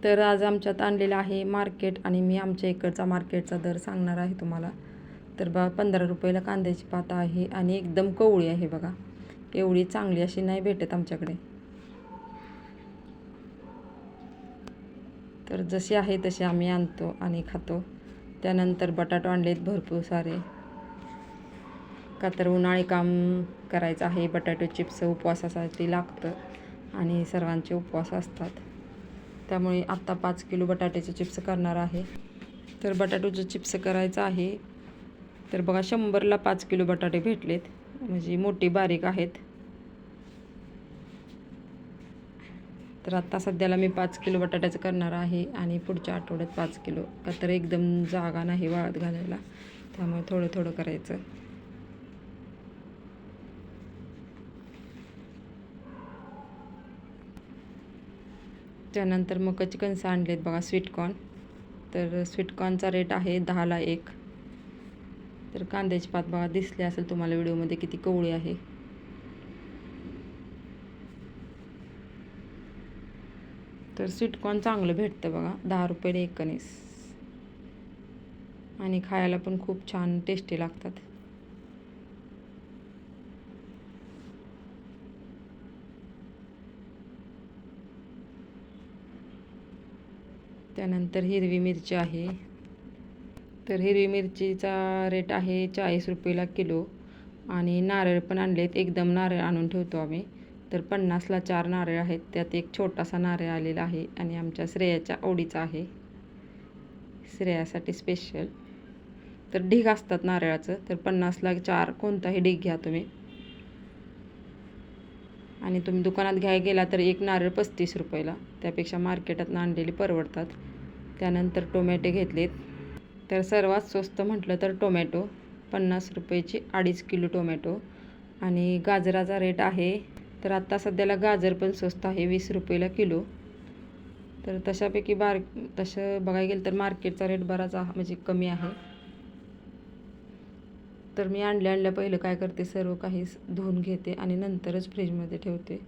तर आज आमच्यात आणलेलं आहे मार्केट आणि मी आमच्या इकडचा मार्केटचा दर सांगणार आहे तुम्हाला. तर बघा 15 रुपयाला कांद्याची पात आहे आणि एकदम कवळी आहे बघा. एवढी चांगली अशी नाही भेटत आमच्याकडे. तर जशी आहे तशी आम्ही आणतो आणि खातो. त्यानंतर बटाटो आणलेत भरपूर सारे, का तर उन्हाळी काम करायचं आहे. बटाटो चिप्स उपवासासाठी लागतं आणि सर्वांचे उपवास असतात, त्यामुळे आत्ता 5 किलो बटाट्याचे चिप्स करणार आहे. तर बटाट्याचे चिप्स करायचं आहे. तर बघा 100ला 5 किलो बटाटे भेटलेत, म्हणजे मोठी बारीक आहेत. तर आत्ता सध्याला मी 5 किलो बटाट्याचं करणार आहे आणि पुढच्या आठवड्यात 5 किलो, का तर एकदम जागा नाही वाळत घालायला, त्यामुळे थोडं थोडं करायचं. त्यानंतर मकाची कणसं आणलेत बघा, स्वीटकॉर्न. तर स्वीटकॉर्नचा रेट आहे 10ला 1. तर कांद्याची पात बघा, दिसली असेल तुम्हाला व्हिडिओमध्ये किती कवळी आहे. तर स्वीटकॉर्न चांगलं भेटतं बघा, 10 रुपयाला 1 कणीस, आणि खायला पण खूप छान टेस्टी लागतात. त्यानंतर हिरवी मिरची आहे. तर हिरवी मिरचीचा रेट आहे 40 रुपयाला किलो. आणि नारळ पण आणलेत, एकदम नारळ आणून ठेवतो आम्ही. तर 50ला 4 नारळ आहेत, त्यात एक छोटासा नारळ आलेला आहे आणि आमच्या श्रेयाच्या आवडीचा आहे, श्रेयासाठी स्पेशल. तर ढीग असतात नारळाचं, तर 50ला 4 कोणताही ढीग घ्या तुम्ही. आणि तुम्ही दुकानात घ्यायला गेला तर एक नारळ 35 रुपयाला, त्यापेक्षा मार्केटात आणलेली परवडतात. त्यानंतर टोमॅटो घेतलेत. तर सर्वात स्वस्त म्हटलं तर टोमॅटो, 50 रुपयाची 2.5 किलो टोमॅटो. आणि गाजराचा रेट आहे, तर आत्ता सध्याला गाजर पण स्वस्त आहे, 20 रुपयाला किलो. तर तसं बघायला गेलं तर मार्केटचा रेट बराच म्हणजे कमी आहे. तर मी आणल्या पहिलं काय करते, सर्व काही धुवून घेते आणि नंतरच फ्रीजमध्ये ठेवते.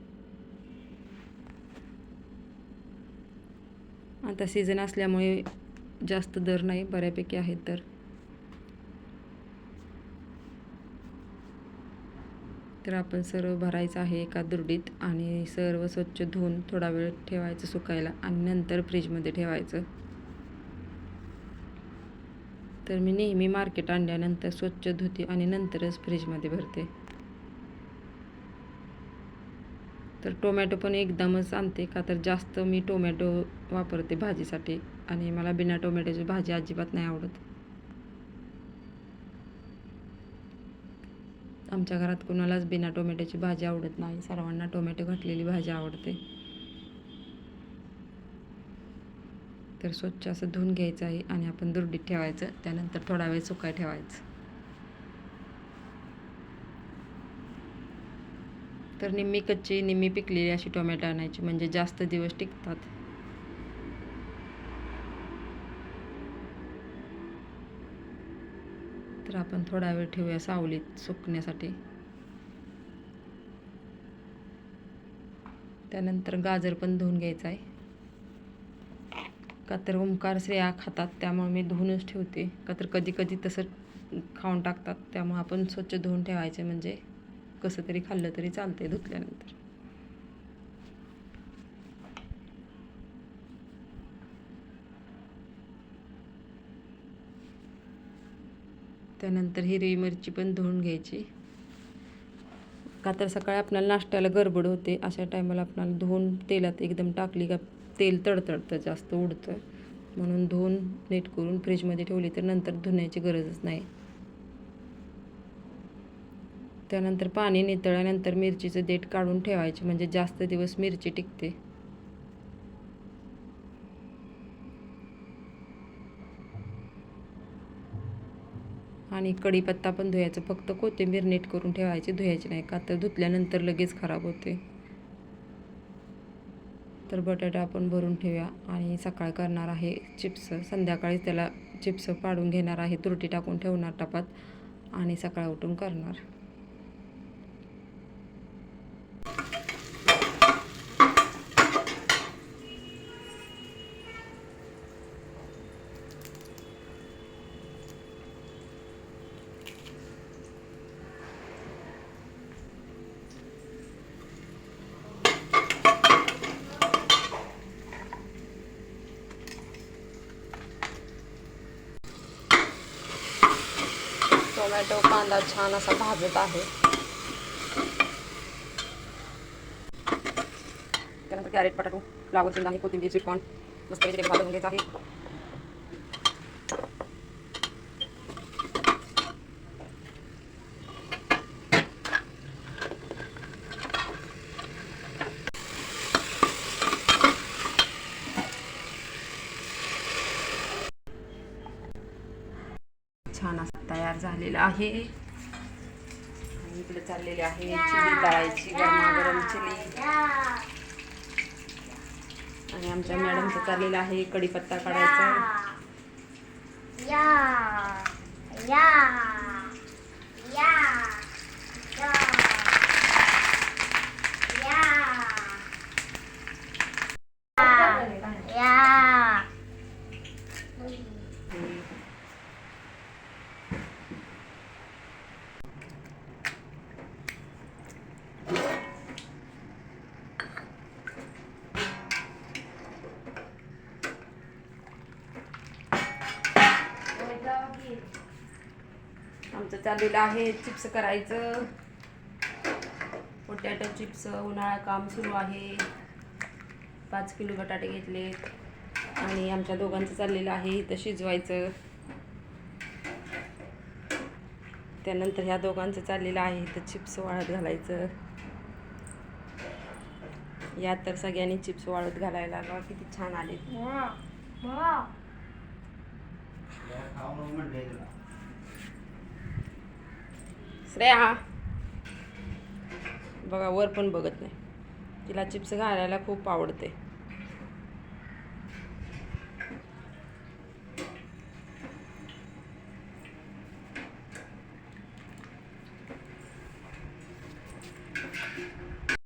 आता सीझन असल्यामुळे जास्त दर नाही, बऱ्यापैकी आहेत दर. तर आपण सर्व भरायचं आहे एका दुरडीत आणि सर्व स्वच्छ धुवून थोडा वेळ ठेवायचं सुकायला आणि नंतर फ्रीजमध्ये ठेवायचं. तर मी नेहमी मार्केट आणल्यानंतर स्वच्छ धुते आणि नंतरच फ्रीजमध्ये भरते. तर टोमॅटो पण एकदमच आणते, का तर जास्त मी टोमॅटो वापरते भाजीसाठी आणि मला बिना टोमॅटोची भाजी अजिबात नाही आवडत. आमच्या घरात कोणालाच बिना टोमॅटोची भाजी आवडत नाही, सर्वांना टोमॅटो घातलेली भाजी आवडते. तर स्वच्छ असं धुवून घ्यायचं आहे आणि आपण दुरडीत ठेवायचं, त्यानंतर थोडा वेळ सुकाय ठेवायचं. तर निम्मी कच्ची निम्मी पिकलेली अशी टोमॅटो आणायची, म्हणजे जास्त दिवस टिकतात. तर आपण थोडा वेळ ठेवूया सावलीत सुकण्यासाठी. त्यानंतर गाजर पण धुवून घ्यायचं आहे, का तर ओमकार श्रेया खातात, त्यामुळे मी धुवूनच ठेवते. का तर कधी कधी तसं खाऊन टाकतात, त्यामुळे आपण स्वच्छ धुवून ठेवायचे, म्हणजे कसं तरी खाल्लं तरी चालते धुतल्यानंतर. त्यानंतर हिरवी मिरची पण धुवून घ्यायची, का तर सकाळी आपल्याला नाश्त्याला गडबड होते, अशा टायमाला आपल्याला धुवून तेलात एकदम टाकली का तेल तडतडतं, जास्त उडतं. म्हणून धुवून नीट करून फ्रीजमध्ये ठेवली तर नंतर धुण्याची गरजच नाही. त्यानंतर पाणी नितळल्यानंतर मिरचीचं देठ काढून ठेवायचे, म्हणजे जास्त दिवस मिरची टिकते. आणि कढीपत्ता पण धुवायचं, फक्त कोथिंबीर नीट करून ठेवायची, धुवायची नाही, का तर धुतल्यानंतर लगेच खराब होते. तर बटाटा आपण भरून ठेवूया आणि सकाळी करणार आहे चिप्स. संध्याकाळी त्याला चिप्स पाडून घेणार आहे, तुरटी टाकून ठेवणार टपात आणि सकाळी उठून करणार. टोमॅटो कांदा छान असा भाजत आहे. त्यानंतर कॅरेट बटाटो फ्लावर शेंगा आहे कोथिंबीर स्वीटकॉर्न मस्त भाजून घ्यायचं आहे. छान असं तयार झालेलं आहे. आणि इकडे चाललेली आहे चिली तळायची गरमागरम चिली. आणि आमच्या मॅडमचं चाललेलं आहे कढीपत्ता काढायचा. आमचं चाललेलं आहे चिप्स करायचं. पोटॅटो चिप्स उन्हाळा काम सुरू आहे. 5 किलो बटाटे घेतलेत आणि आमच्या दोघांचं चाललेलं आहे इथं शिजवायचं. त्यानंतर ह्या दोघांचं चाललेलं आहे इथं चिप्स वाळत घालायचं. यात तर सगळ्यांनी चिप्स वाळत घालायला लागला. किती छान आले. श्रेया बघा वर पण बघत नाही. तिला चिप्स घालायला खूप आवडते.